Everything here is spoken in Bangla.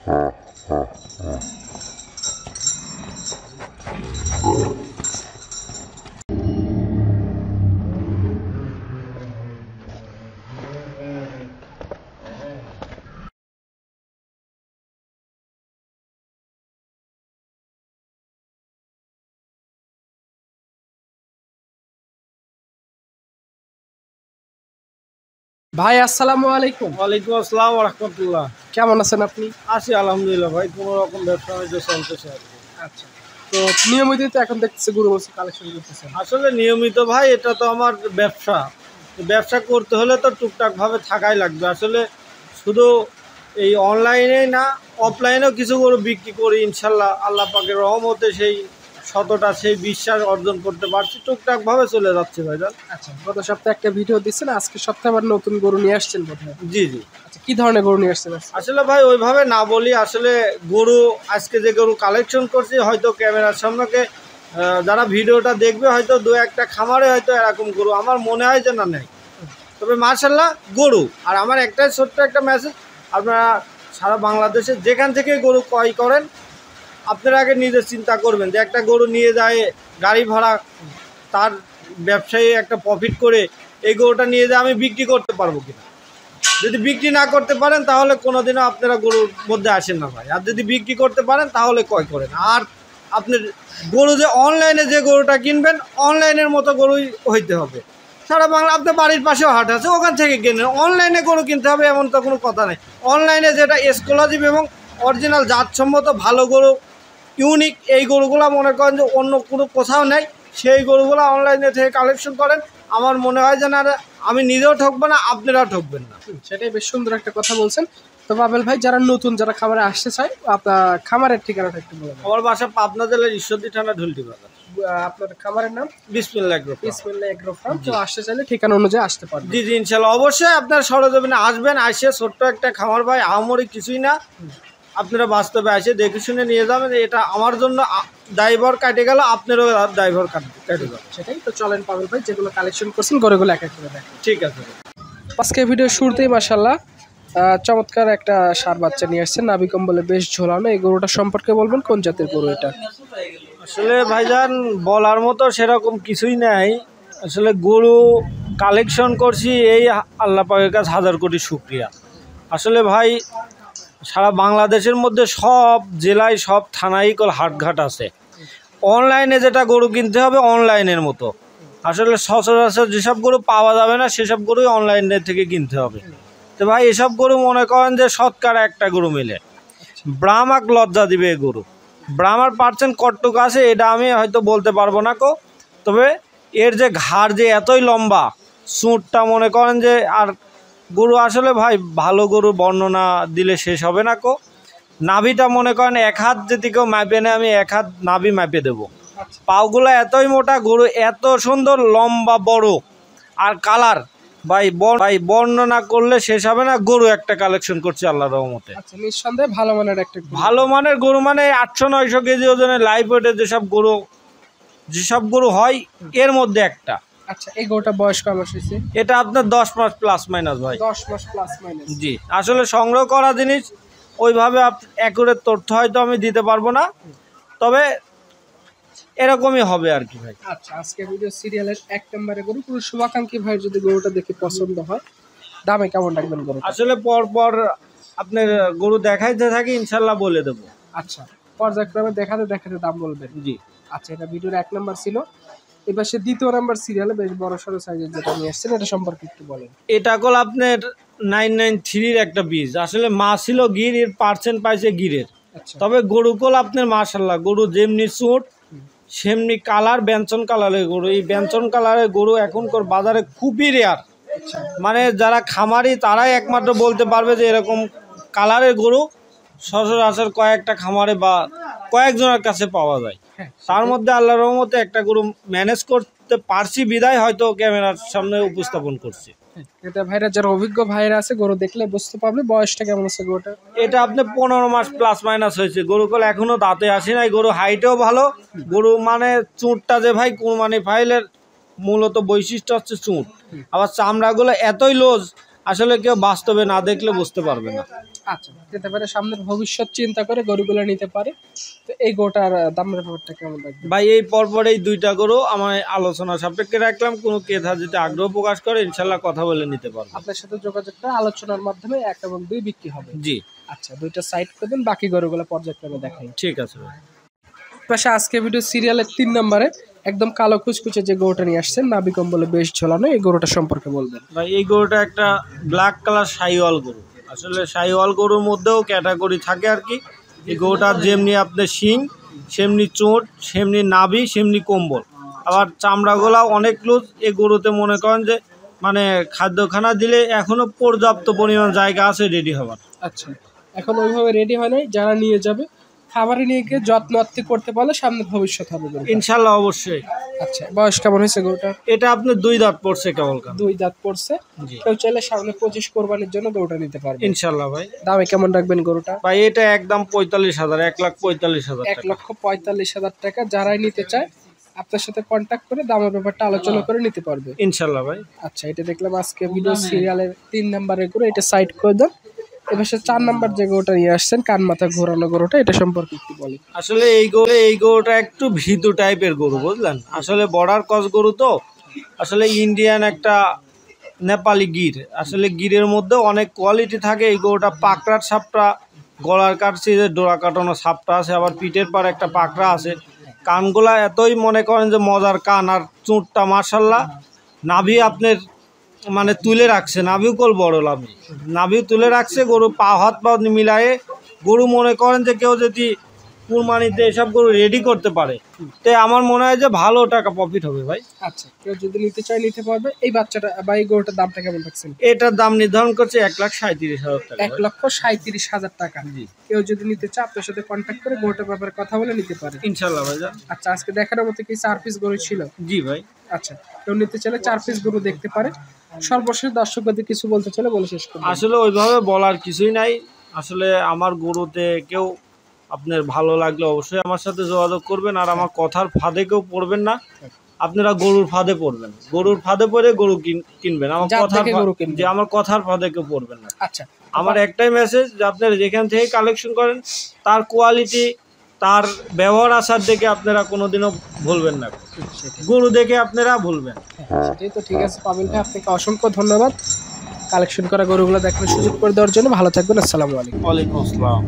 ভাই আসসালামু আলাইকুম। ওয়ালাইকুম আসসালাম ওয়া রাহমাতুল্লাহ। কেমন আছেন আপনি? আছি আলহামদুলিল্লাহ ভাই, কোনো রকম ব্যবসা বাণিজ্য চলতেছে আর কি। আচ্ছা, তো নিয়মিত তো এখন দেখতেছি গরু গোশত কালেকশন করতেছেন। আসলে নিয়মিত ভাই, এটা তো আমার ব্যবসা। ব্যবসা করতে হলে তো টুকটাক ভাবে থাকাই লাগবে। আসলে শুধু এই অনলাইনেই না, অফলাইনেও কিছু গরু বিক্রি করি ইনশাল্লাহ। আল্লাহ পাকের রহমতে সেই শতটা সেই বিশ্বাস অর্জন করতে পারছি, টুকটাক ভাবে চলে যাচ্ছে ভাইজান। আচ্ছা, গত সপ্তাহে একটা ভিডিও দিচ্ছেন, আজকে সপ্তাহে আবার নতুন গরু নিয়ে আসছেন বোধহয়। জি জি। আচ্ছা, কি ধরনের গরু নিয়ে আসছেন? আসলে ভাই ওইভাবে না বলি, আসলে গরু আজকে যে গরু কালেকশন করছি, হয়তো ক্যামেরার সামনে যারা ভিডিওটা দেখবে হয়তো দু একটা খামারে হয়তো এরকম গরু আমার মনে হয় যে না নেই, তবে মাশাআল্লাহ গরু। আর আমার একটাই ছোট্ট একটা মেসেজ, আপনারা সারা বাংলাদেশে যেখান থেকে গরু ক্রয় করেন, আপনারা আগে নিজে চিন্তা করবেন যে একটা গরু নিয়ে যায় গাড়ি ভাড়া, তার ব্যবসায়ী একটা প্রফিট করে এই গরুটা নিয়ে যায় আমি বিক্রি করতে পারবো কিনা। যদি বিক্রি না করতে পারেন তাহলে কোনোদিনও আপনারা গরুর মধ্যে আসেন না ভাই। আর যদি বিক্রি করতে পারেন তাহলে ক্রয় করেন। আর আপনার গরু যে অনলাইনে যে গরুটা কিনবেন, অনলাইনের মতো গরুই হইতে হবে। সারা বাংলা আপনার বাড়ির পাশেও হাট আছে, ওখান থেকে কিনেন। অনলাইনে গরু কিনতে হবে এমন তো কোনো কথা নেই। অনলাইনে যেটা এক্সক্লুসিভ এবং অরিজিনাল জাতসম্মত ভালো গরু, ইউনিক এই গরুগুলো মনে করেন যে অন্য কোনো কোথাও নেই, সেই গরুগুলো অনলাইনে থেকে কালেকশন করেন। আমার মনে হয় যে না, আমি নিজেও ঠকবো না, আপনারাও ঠকবেন না। সেটাই বেশ সুন্দর একটা কথা বলছেন। তো আবেল ভাই, যারা নতুন যারা খামারে আসতে চায়, আপনার খামারের ঠিকানাটা একটু বলুন। আমার বাসা পাবনা জেলার ঈশ্বরদী থানা ঢুলটি বাজার। আপনার খামারের নাম? বিসমিল্লাহ এগ্রো ফার্ম। বিসমিল্লাহ এগ্রো ফার্ম। তো আসতে চাইলে ঠিকানা অনুযায়ী আসতে পারবেন। জি জি ইনশাল্লাহ, অবশ্যই আপনার সরজমিনে আসবেন। আসে ছোট্ট একটা খামার ভাই, আহামরি কিছুই না। আপনারা বাস্তবে আসে দেখে শুনে নিয়ে যাবেন। এটা আমার জন্য ড্রাইভার কাটে গেল, আপনারও ড্রাইভার কাটে গেল। সেটাই তো। চলেন পাবেল ভাই, যেগুলো কালেকশন করছেন গরুগুলো এক এক করে দেখেন। ঠিক আছে। আজকে ভিডিও শুরুতেই মাশাআল্লাহ চমৎকার একটা ষাঁড় বাচ্চা নিয়ে আসছেন, নাভি কম্বলে বেশ ঝোলানো। এই গরুটা সম্পর্কে বলবেন, কোন জাতের গরু এটা? আসলে ভাইজান বলার মতো সেরকম কিছুই নাই। আসলে গরু কালেকশন করছি এই আল্লাহ পাকের কাছে হাজার কোটি শুকরিয়া। আসলে ভাই সারা বাংলাদেশের মধ্যে সব জেলায় সব থানায় হাটঘাট আছে। অনলাইনে যেটা গরু কিনতে হবে অনলাইনের মতো, আসলে সচরাচর যেসব গরু পাওয়া যাবে না সেসব গরুই অনলাইনের থেকে কিনতে হবে। তো ভাই এসব গরু মনে করেন যে শতকরা একটা গরু মিলে ব্রাহ্মাক লজ্জা দিবে এই গরু। ব্রাহ্মার পার্সেন্ট কতটুক আছে এটা আমি হয়তো বলতে পারবো না কো, তবে এর যে ঘাড় যে এতই লম্বা, চুঁটটা মনে করেন যে, আর গরু আসলে ভাই ভালো গরু বর্ণনা দিলে শেষ হবে না কো। নাভিটা মনে করেন এক হাত যদি কেউ মাপে নেয় আমি এক হাত নাভি মাপে দেবো। পাওগুলো এতই মোটা, গরু এত সুন্দর লম্বা বড়, আর কালার ভাই বর্ণনা করলে শেষ হবে না। গরু একটা কালেকশন করছে আল্লাহর রহমতে। আচ্ছা, নিঃসন্দেহে ভালো মানের একটা ভালো মানের গরু, মানে 800-900 কেজি ওজনের লাইভ ওয়েটের যেসব গরু হয় এর মধ্যে একটা। আচ্ছা, এই গরুটা বয়স কয় মাস হয়েছে? এটা আপনার 10 মাস প্লাস মাইনাস ভাই। 10 মাস প্লাস মাইনাস। জি, আসলে সংগ্রহ করা জিনিস ওইভাবে অ্যাকুরেট তথ্য হয়তো আমি দিতে পারবো না, তবে এরকমই হবে আর কি ভাই। আচ্ছা, আজকে ভিডিও সিরিয়ালের 1 নম্বরে গরু। পুরো শুভাকাঙ্ক্ষী ভাই যদি গরুটা দেখে পছন্দ হয়, দামে কেমন রাখবেন গরু? আসলে পর আপনার গরু দেখাইতে থাকি, ইনশাল্লাহ বলে দেবো। আচ্ছা, পর্যায়ক্রমে দেখাতে দাম বলবেন। জি। আচ্ছা, এটা ভিডিওর 1 নম্বর ছিল। এবার সে 2 নম্বর সিরিয়ালে বেশ বড় সড়ো সাইজের যেটা নিয়ে আসছেন, এটা সম্পর্কে একটু বলেন। এটা কল আপনার 993-র একটা বীজ। আসলে মা ছিল গির, এর পার্সেন্ট পাইছে গিরের। আচ্ছা, তবে গরু কল আপনার মাশাল্লাহ, গরু যেমনি চুট সেমনি কালার, ব্যঞ্চন কালারের গরু। এই ব্যঞ্চন কালারের গরু এখনকার বাজারে খুবই রেয়ার। মানে যারা খামারি তারাই একমাত্র বলতে পারবে যে এরকম কালারের গরু সচরাচর কয়েকটা খামারে বা কয়েকজনের কাছে পাওয়া যায়। তার মধ্যে আল্লাহর রহমতে একটা গরু ম্যানেজ করতে পারছি বিদায় হয়তো ক্যামেরার সামনে উপস্থাপন করছি। এটা ভাইরা যারা অভিজ্ঞ ভাইরা আছে, গরু দেখলে বুঝতে পারবে। বয়সটা কেমন আছে গরুটা? এটা আপনি 15 মাস প্লাস মাইনাস হয়েছে। গরু কল এখনো দাঁতে আসে নাই। গরু হাইটেও ভালো। গরু মানে চুঁটটা যে ভাই কুরবানি ফাইলের মূলত বৈশিষ্ট্য হচ্ছে চুঁট, আবার চামড়াগুলো এতই লোজ, আসলে কেউ বাস্তবে না দেখলে বুঝতে পারবে না। আচ্ছা, নিতে পারে, সামনের ভবিষ্যৎ চিন্তা করে গরুগুলো নিতে পারে। তো এই গরুটার দামের ব্যাপারটা কেমন রাখবে? ভাই এই পরপর এই দুইটা গরু আমার আলোচনা সাপেক্ষে রাখলাম, কোনো ক্রেতা যদি আগ্রহ প্রকাশ করে ইনশাল্লাহ কথা বলে নিতে পারবো। আপনার সাথে যোগাযোগটা আলোচনার মাধ্যমে 1 এবং 2 বিক্রি হবে। জি আচ্ছা, দুইটা সাইড করে দিন, বাকি গরুগুলো পর্যায়ক্রমে দেখাই। ঠিক আছে ভাই। পাশে আজকে ভিডিও সিরিয়ালের 3 নম্বরে একদম কালো কুচকুচে যে গরুটা নিয়ে আসছেন, নাভি কম্বলে বেশ ঝোলানো, এই গরুটা সম্পর্কে বলবেন। ভাই এই গরুটা একটা ব্ল্যাক কালার শাহিওয়াল গরু। আসলে শাহিওয়াল গরুর মধ্যেও ক্যাটাগরি থাকে আর কি। এই গরুটার যেমনি আপনার শিং, সেমনি চোট, সেমনি নাভি, সেমনি কম্বল, আবার চামড়াগুলা অনেক লুজ। এই গরুতে মনে করেন যে মানে খাদ্যখানা দিলে এখনো পর্যাপ্ত পরিমাণ জায়গা আছে রেডি হওয়ার। আচ্ছা, এখন ওইভাবে রেডি হয় নাই, যারা নিয়ে যাবে খাবারে নিয়ে গিয়ে যত্ন আত্তি করতে পারলে সামনে ভবিষ্যৎ হবে গরুটা। ইনশাল্লাহ অবশ্যই। আচ্ছা, বয়স কেমন হয়েছে গরুটার? এটা আপনার 2 দাঁত পড়ছে কেবল। 2 দাঁত পড়ছে। কেউ চাইলে সামনে 25 কোরবানির জন্য গরুটা নিতে পারবে ইনশাল্লাহ ভাই। দামে কেমন রাখবেন গরুটা? ভাই এটা একদম 45,000, 1,45,000 টাকা। 1,45,000 টাকা। যারাই নিতে চায় আপনার সাথে কন্ট্যাক্ট করে দামের ব্যাপারটা আলোচনা করে নিতে পারবে ইনশাল্লাহ ভাই। আচ্ছা, এটা দেখলাম আজকে ভিডিও সিরিয়ালের 3 নম্বরের গরু, এটা সাইড করে দেন। এবার 4 নম্বর যে গরুটা নিয়ে আসছেন, কান মাথা ঘোরানো গরুটা, এটা সম্পর্কে একটু বলি। আসলে এই গরুটা একটু ভীতু টাইপের গরু, বুঝলেন। আসলে বর্ডার ক্রস গরু তো, আসলে ইন্ডিয়ান একটা নেপালি গির। আসলে গিরের মধ্যে অনেক কোয়ালিটি থাকে। এই গরুটা পাকড়ার সাপটা, গলার কাটছে যে ডোরা কাটানো সাপটা আছে, আবার পিঠের পর একটা পাকড়া আছে। কানগুলা এতই মনে করেন যে মজার কান, আর চুঁটটা মাশাল্লাহ। নাভি আপনার মানে তুলে রাখছে, নাভিও কল বড় নাভিও তুলে রাখছে। গরু হাত পা মিলায়ে গরু মনে করেন যে কেউ যদি কুরবানিতে এসব গরু রেডি করতে পারে, তাই আমার মনে হয় যে ভালো টাকা প্রফিট হবে ভাই। আচ্ছা, কেউ যদি নিতে চায় নিতে পারবে। এই বাচ্চাটা বা এই গরুটার দামটা কেমন রাখছেন? এটার দাম নির্ধারণ করছে 1,37,000 টাকা। 1,37,000 টাকা। কেউ যদি নিতে চায় আপনার সাথে কন্ট্যাক্ট করে গরুটার ব্যাপারে কথা বলে নিতে পারে ইনশাল্লাহ ভাই। আচ্ছা, আজকে দেখার মতো কি 4 পিস গরু ছিল? জি ভাই। আচ্ছা, কেউ নিতে চাইলে 4 পিস গরু দেখতে পারে। সর্বশেষ দর্শকদের কিছু বলতে চাইলে বলে শেষ করুন। আসলে ওইভাবে বলার কিছুই নাই। আসলে আমার গরুতে কেউ আপনার ভালো লাগলে অবশ্যই আমার সাথে যোগাযোগ করবেন, আর আমার কথার ফাঁদে কেউ পড়বেন না। আপনারা গরুর ফাঁদে পড়বেন, গরুর ফাঁদে পড়ে গরু কিনবেন। আমার কথার ফাঁদে কেউ পড়বেন না। আচ্ছা, আমার একটাই মেসেজ যে আপনারা যেখান থেকে কালেকশন করেন তার কোয়ালিটি, তার ব্যবহার আচার দেখে আপনারা কোনোদিনও ভুলবেন না। গরু দেখে আপনারা ভুলবেন। সেটাই তো। ঠিক আছে পাবেল ভাই, আপনাকে অসংখ্য ধন্যবাদ কালেকশন করা গরুগুলো দেখার সুযোগ করে দেওয়ার জন্য। ভালো থাকবেন। আসসালামু আলাইকুম। ওয়ালাইকুম আসসালাম।